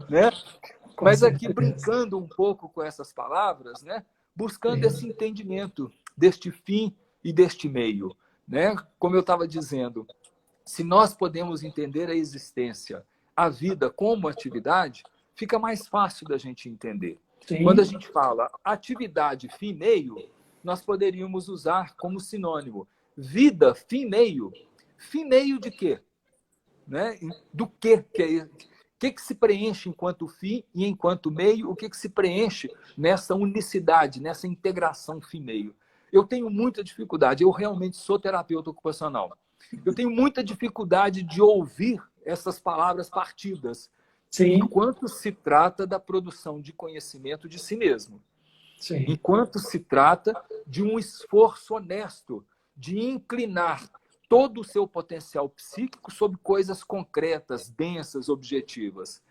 né? Com Mas aqui, certeza. brincando um pouco com essas palavras, né? Buscando esse entendimento deste fim e deste meio. Né? Como eu estava dizendo, se nós podemos entender a existência, a vida como atividade, fica mais fácil da gente entender. Quando a Sim, gente fala atividade, fim, meio, nós poderíamos usar como sinônimo vida, fim, meio. Fim, meio de quê? Né? Do que é isso? O que se preenche enquanto fim e enquanto meio? O que se preenche nessa unicidade, nessa integração fim-meio? Eu tenho muita dificuldade, eu realmente sou terapeuta ocupacional. Eu tenho muita dificuldade de ouvir essas palavras partidas, sim, enquanto se trata da produção de conhecimento de si mesmo. sim. Enquanto se trata de um esforço honesto de inclinar todo o seu potencial psíquico sobre coisas concretas, densas, objetivas.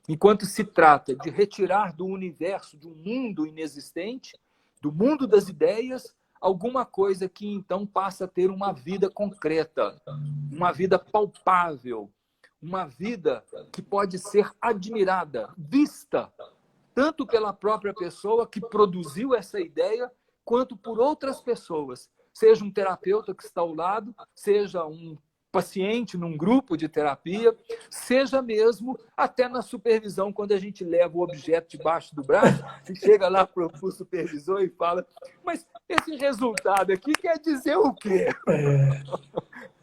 Enquanto se trata de retirar do universo, de um mundo inexistente, do mundo das ideias, alguma coisa que então passa a ter uma vida concreta, uma vida palpável, uma vida que pode ser admirada, vista, tanto pela própria pessoa que produziu essa ideia, quanto por outras pessoas. Seja um terapeuta que está ao lado, seja um paciente num grupo de terapia, seja mesmo até na supervisão, quando a gente leva o objeto debaixo do braço e chega lá para o supervisor e fala: mas esse resultado aqui quer dizer o quê? É,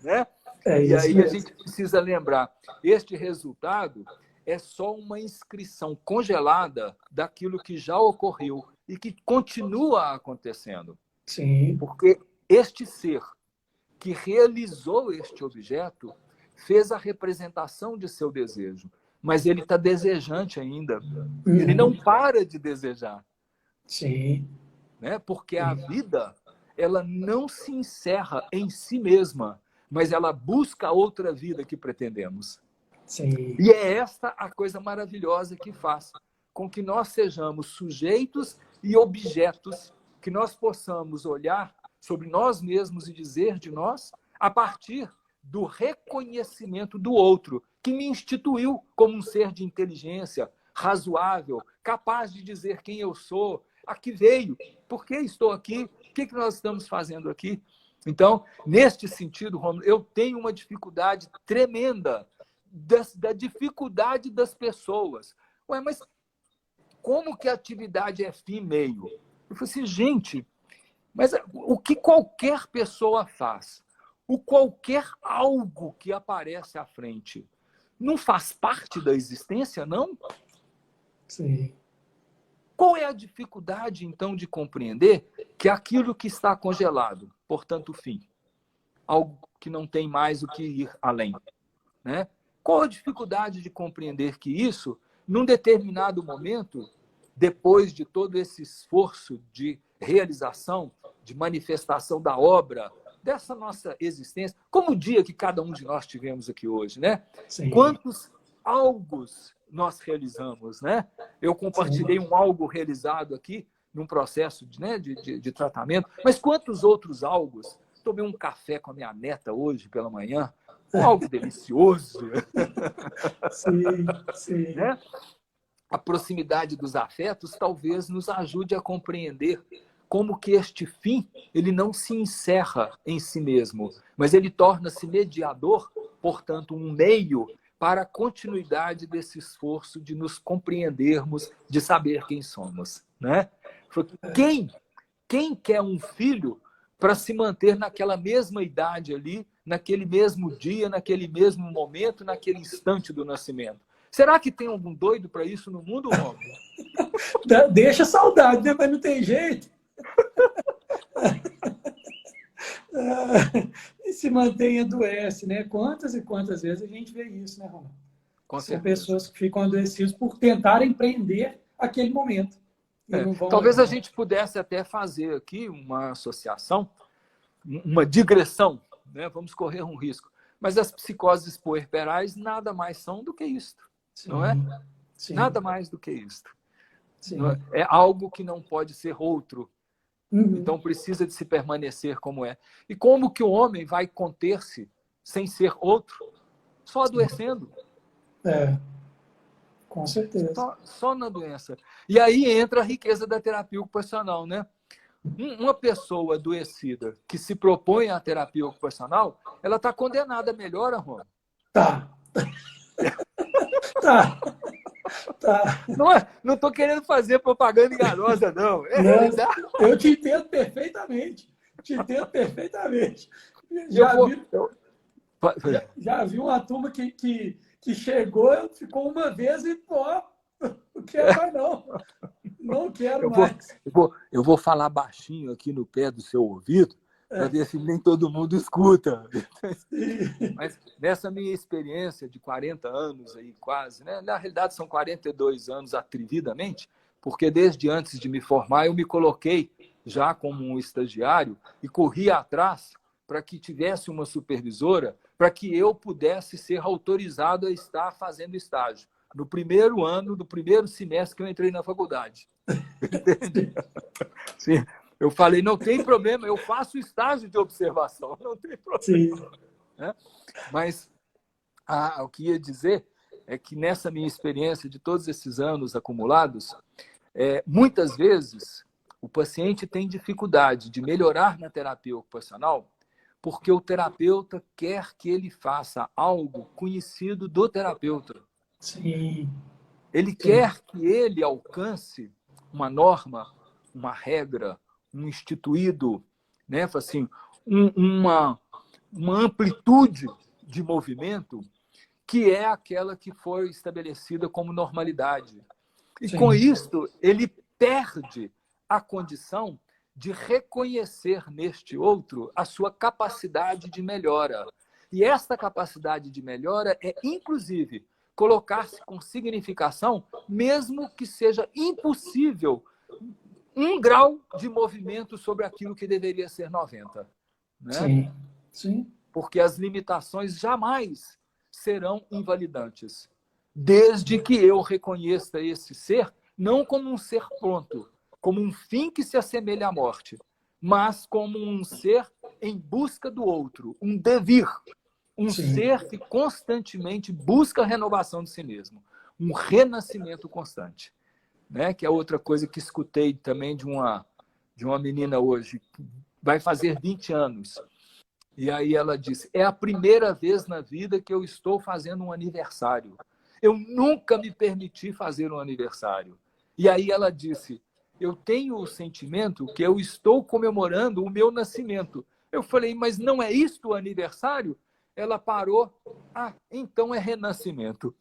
Né? é E isso aí a mesmo. gente precisa lembrar, este resultado é só uma inscrição congelada daquilo que já ocorreu e que continua acontecendo. Sim. Porque este ser que realizou este objeto fez a representação de seu desejo, mas ele está desejante ainda. Ele não Uhum. para de desejar, Sim, né? Porque a sim, vida ela não se encerra em si mesma, mas ela busca outra vida que pretendemos. sim, E é esta a coisa maravilhosa que faz com que nós sejamos sujeitos e objetos, que nós possamos olhar sobre nós mesmos e dizer de nós a partir do reconhecimento do outro, que me instituiu como um ser de inteligência razoável, capaz de dizer quem eu sou, a que veio, por que estou aqui, o que nós estamos fazendo aqui. Então, neste sentido, Romulo, eu tenho uma dificuldade tremenda da dificuldade das pessoas. Ué, mas como que a atividade é fim e meio? Eu falei assim, gente, mas o que qualquer pessoa faz, o qualquer algo que aparece à frente, não faz parte da existência, não? sim, Qual é a dificuldade, então, de compreender que aquilo que está congelado, portanto, fim, algo que não tem mais o que ir além, né? Qual a dificuldade de compreender que isso, num determinado momento, depois de todo esse esforço de realização, de manifestação da obra, dessa nossa existência, como o dia que cada um de nós tivemos aqui hoje, né? sim, Quantos algos nós realizamos, né? Eu sim. compartilhei um algo realizado aqui num processo de tratamento, mas quantos outros algos? Tomei um café com a minha neta hoje pela manhã, um algo delicioso, Sim, sim, né? A proximidade dos afetos talvez nos ajude a compreender como que este fim ele não se encerra em si mesmo, mas ele torna-se mediador, portanto, um meio para a continuidade desse esforço de nos compreendermos, de saber quem somos, né? Quem quer um filho para se manter naquela mesma idade ali, naquele mesmo dia, naquele mesmo momento, naquele instante do nascimento? Será que tem algum doido para isso no mundo, Romulo? Deixa saudade, né? Mas não tem jeito. E se mantém adoece, né? Quantas e quantas vezes a gente vê isso, né, Romão? Com São certeza. pessoas que ficam adoecidas por tentar empreender aquele momento e não vão Talvez a adiante. gente pudesse até fazer aqui uma associação, uma digressão, né? Vamos correr um risco. Mas as psicoses puerperais nada mais são do que isto, não é? Sim, sim, Nada mais do que isto. sim. É algo que não pode ser outro. Uhum. Então precisa de se permanecer como é. E como que o homem vai conter-se sem ser outro? Só Sim. adoecendo. É, Com certeza. Só na doença. E aí entra a riqueza da terapia ocupacional, né? Uma pessoa adoecida que se propõe à terapia ocupacional, ela está condenada a melhora, Roma. Tá. Tá. Tá. Não estou querendo fazer propaganda enganosa, não. É Não, realidade. eu te entendo perfeitamente. Te entendo perfeitamente. Já vi uma turma que chegou, ficou uma vez e, pô, não quero mais não. Não quero mais. Eu vou falar baixinho aqui no pé do seu ouvido, para ver se nem todo mundo escuta. Mas nessa minha experiência de 40 anos aí quase, né? Na realidade são 42 anos atrevidamente, porque desde antes de me formar eu me coloquei já como um estagiário e corri atrás para que tivesse uma supervisora, para que eu pudesse ser autorizado a estar fazendo estágio. No primeiro ano, do primeiro semestre que eu entrei na faculdade. Entende? Sim. Eu falei, não tem problema, eu faço estágio de observação, não tem problema. Né? Mas o que ia dizer é que nessa minha experiência de todos esses anos acumulados, muitas vezes o paciente tem dificuldade de melhorar na terapia ocupacional porque o terapeuta quer que ele faça algo conhecido do terapeuta. Sim. Ele quer que ele alcance uma norma, uma regra, um instituído, né? Assim, uma amplitude de movimento que é aquela que foi estabelecida como normalidade. E com isso, ele perde a condição de reconhecer neste outro a sua capacidade de melhora. E esta capacidade de melhora é, inclusive, colocar-se com significação, mesmo que seja impossível um grau de movimento sobre aquilo que deveria ser 90. Né? Sim, sim. Porque as limitações jamais serão invalidantes, desde que eu reconheça esse ser não como um ser pronto, como um fim que se assemelha à morte, mas como um ser em busca do outro, um devir, um ser que constantemente busca a renovação de si mesmo, um renascimento constante. Né? Que é outra coisa que escutei também de uma menina hoje, vai fazer 20 anos. E aí ela disse, é a primeira vez na vida que eu estou fazendo um aniversário. Eu nunca me permiti fazer um aniversário. E aí ela disse, eu tenho o sentimento que eu estou comemorando o meu nascimento. Eu falei, mas não é isto o aniversário? Ela parou, então é renascimento.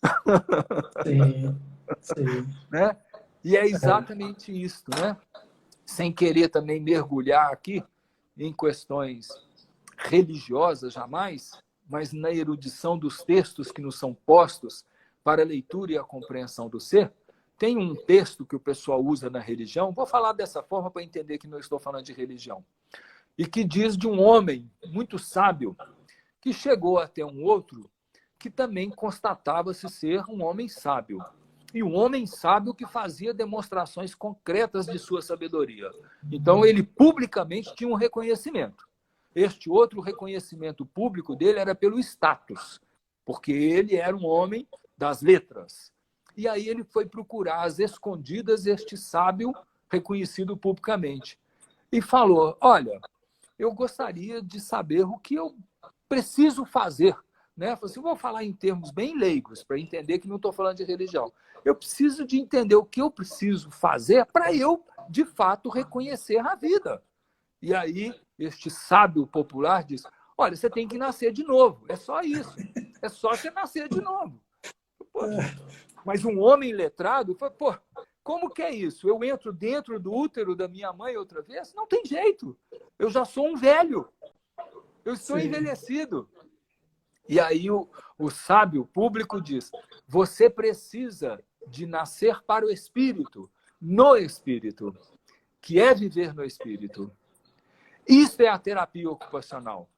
Sim, sim. Né? E é exatamente isso, né? Sem querer também mergulhar aqui em questões religiosas jamais, mas na erudição dos textos que nos são postos para a leitura e a compreensão do ser. Tem um texto que o pessoal usa na religião, vou falar dessa forma para entender que não estou falando de religião, e que diz de um homem muito sábio que chegou até um outro que também constatava-se ser um homem sábio. E um homem sábio que fazia demonstrações concretas de sua sabedoria. Então, ele publicamente tinha um reconhecimento. Este outro reconhecimento público dele era pelo status, porque ele era um homem das letras. E aí ele foi procurar às escondidas este sábio reconhecido publicamente. E falou, olha, eu gostaria de saber o que eu preciso fazer. Né? Falei assim, vou falar em termos bem leigos, para entender que não estou falando de religião. Eu preciso de entender o que eu preciso fazer para eu, de fato, reconhecer a vida. E aí, este sábio popular diz, olha, você tem que nascer de novo. É só isso. É só você nascer de novo. Pô, mas um homem letrado, pô, como que é isso? Eu entro dentro do útero da minha mãe outra vez? Não tem jeito. Eu já sou um velho. Eu estou envelhecido. E aí o sábio público diz, você precisa de nascer para o espírito, no espírito, que é viver no espírito. Isso é a terapia ocupacional.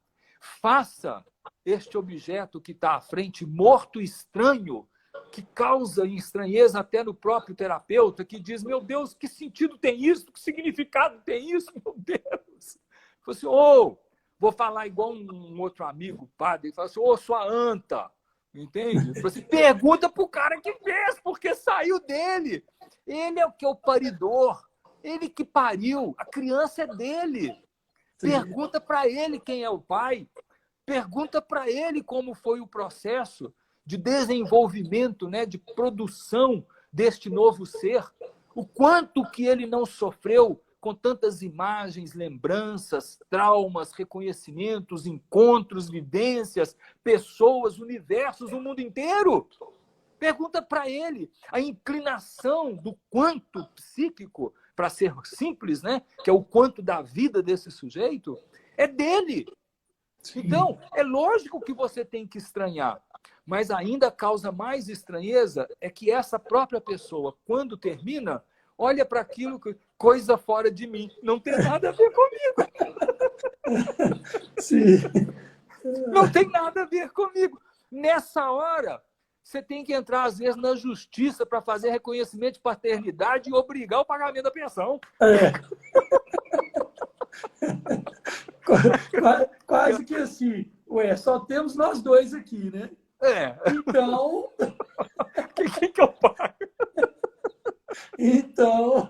Faça este objeto que está à frente morto, estranho, que causa estranheza até no próprio terapeuta, que diz, meu Deus, que sentido tem isso? Que significado tem isso? Meu Deus! Você, vou falar igual um outro amigo, padre, ele fala assim, sua anta, Entende? Você pergunta para o cara que fez, porque saiu dele. Ele é o que é o paridor. Ele que pariu. A criança é dele. Sim. Pergunta para ele quem é o pai. Pergunta para ele como foi o processo de desenvolvimento, né, de produção deste novo ser. O quanto que ele não sofreu com tantas imagens, lembranças, traumas, reconhecimentos, encontros, vivências, pessoas, universos, o mundo inteiro. Pergunta para ele a inclinação do quanto psíquico, para ser simples, né? Que é o quanto da vida desse sujeito, é dele. Sim. Então, é lógico que você tem que estranhar, mas ainda causa mais estranheza é que essa própria pessoa, quando termina, olha para aquilo que coisa fora de mim, não tem nada a ver comigo. Sim. Não tem nada a ver comigo. Nessa hora, você tem que entrar, às vezes, na justiça para fazer reconhecimento de paternidade e obrigar o pagamento da pensão. Quase que assim, só temos nós dois aqui, né? Então... Quem que eu pago? Então,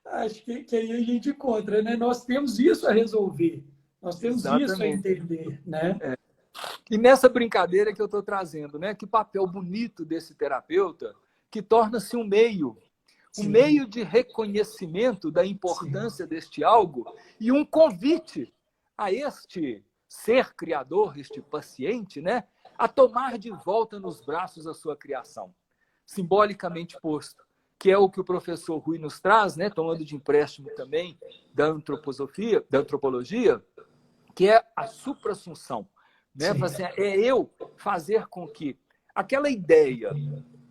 acho que aí a gente encontra, né? Nós temos isso a resolver, nós temos isso a entender, né? E nessa brincadeira que eu estou trazendo, né? Que papel bonito desse terapeuta que torna-se um meio de reconhecimento da importância deste algo e um convite a este ser criador, este paciente, né? A tomar de volta nos braços a sua criação, simbolicamente posto, que é o que o professor Rui nos traz, né? Tomando de empréstimo também da antropologia, que é a suprassunção. Né? Assim, é eu fazer com que aquela ideia,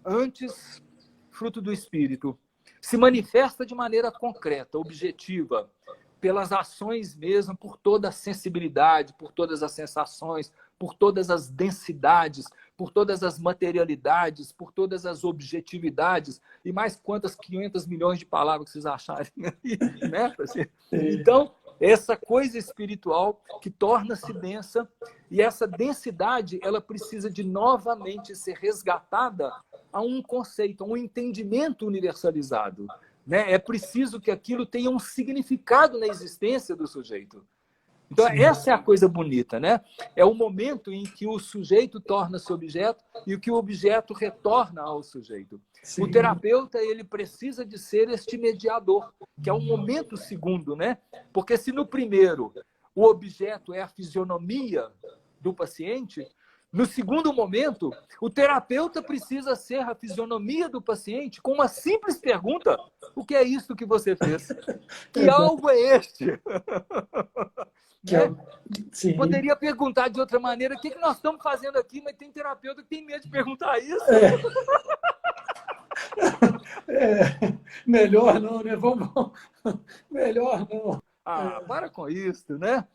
antes fruto do espírito, se manifesta de maneira concreta, objetiva, pelas ações mesmo, por toda a sensibilidade, por todas as sensações, por todas as densidades, por todas as materialidades, por todas as objetividades, e mais quantas 500 milhões de palavras que vocês acharem aí, né? Assim, então, essa coisa espiritual que torna-se densa, e essa densidade, ela precisa de novamente ser resgatada a um conceito, a um entendimento universalizado. Né? É preciso que aquilo tenha um significado na existência do sujeito. Então, essa é a coisa bonita, né? É o momento em que o sujeito torna-se objeto e que o objeto retorna ao sujeito. Sim. O terapeuta, ele precisa de ser este mediador, que é o momento segundo, né? Porque se no primeiro o objeto é a fisionomia do paciente, no segundo momento, o terapeuta precisa ser a fisionomia do paciente com uma simples pergunta: o que é isso que você fez? Que algo é este? Né? Poderia perguntar de outra maneira: o que nós estamos fazendo aqui? Mas tem terapeuta que tem medo de perguntar isso. Melhor não, né? Melhor não. Para com isso, né?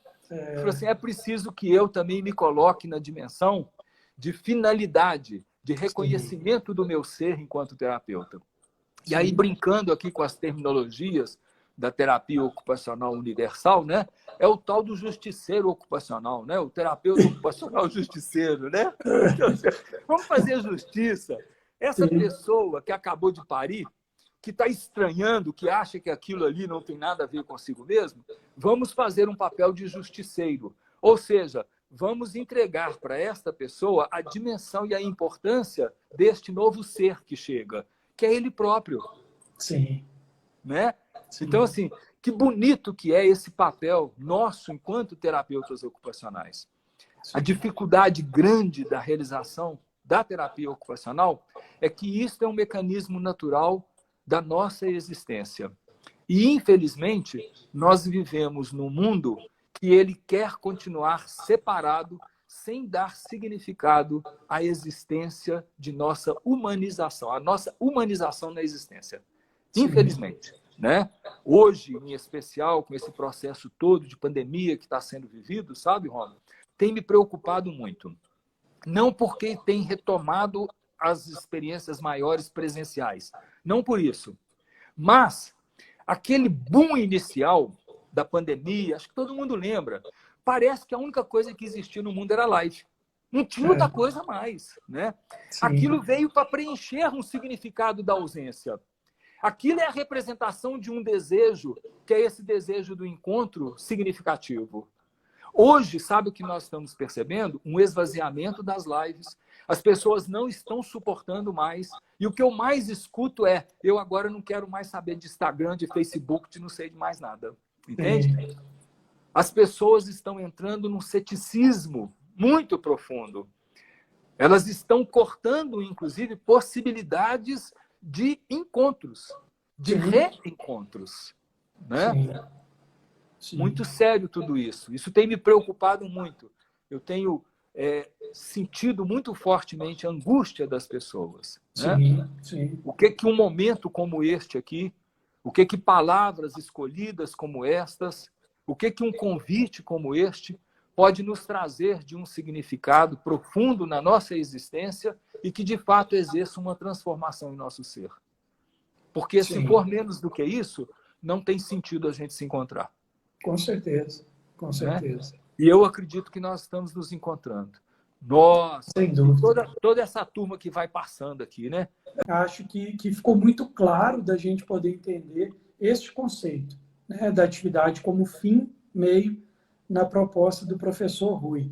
Assim, é preciso que eu também me coloque na dimensão de finalidade, de reconhecimento do meu ser enquanto terapeuta. E aí, brincando aqui com as terminologias da terapia ocupacional universal, né? É o tal do justiceiro ocupacional, né? O terapeuta ocupacional justiceiro, né? Vamos fazer justiça. Essa pessoa que acabou de parir, que está estranhando, que acha que aquilo ali não tem nada a ver consigo mesmo, vamos fazer um papel de justiceiro. Ou seja, vamos entregar para esta pessoa a dimensão e a importância deste novo ser que chega, que é ele próprio. Sim. Né? Sim. Então, assim, que bonito que é esse papel nosso enquanto terapeutas ocupacionais. Sim. A dificuldade grande da realização da terapia ocupacional é que isso é um mecanismo natural da nossa existência. E, infelizmente, nós vivemos num mundo que ele quer continuar separado, sem dar significado à existência de nossa humanização, a nossa humanização na existência. Infelizmente. Né? Hoje, em especial, com esse processo todo de pandemia que está sendo vivido, sabe, Rômulo, tem me preocupado muito. Não porque tem retomado as experiências maiores presenciais, não por isso, mas aquele boom inicial da pandemia, acho que todo mundo lembra, parece que a única coisa que existia no mundo era live. Não tinha outra coisa a mais, né? Sim. Aquilo veio para preencher um significado da ausência. Aquilo é a representação de um desejo, que é esse desejo do encontro significativo. Hoje, sabe o que nós estamos percebendo? Um esvaziamento das lives. As pessoas não estão suportando mais. E o que eu mais escuto é: eu agora não quero mais saber de Instagram, de Facebook, de não sei de mais nada. Entende? As pessoas estão entrando num ceticismo muito profundo. Elas estão cortando, inclusive, possibilidades de encontros, de reencontros. Né? Sim. Muito sério tudo isso. Isso tem me preocupado muito. Eu tenho sentido muito fortemente a angústia das pessoas. Né? Sim. O que um momento como este aqui, o que palavras escolhidas como estas, o que um convite como este pode nos trazer de um significado profundo na nossa existência e que, de fato, exerça uma transformação em nosso ser. Porque, se for menos do que isso, não tem sentido a gente se encontrar. Com certeza, com certeza. Né? E eu acredito que nós estamos nos encontrando. Nossa, sem dúvida. Toda essa turma que vai passando aqui, né? Acho que ficou muito claro da gente poder entender este conceito, né, da atividade como fim, meio, na proposta do professor Rui.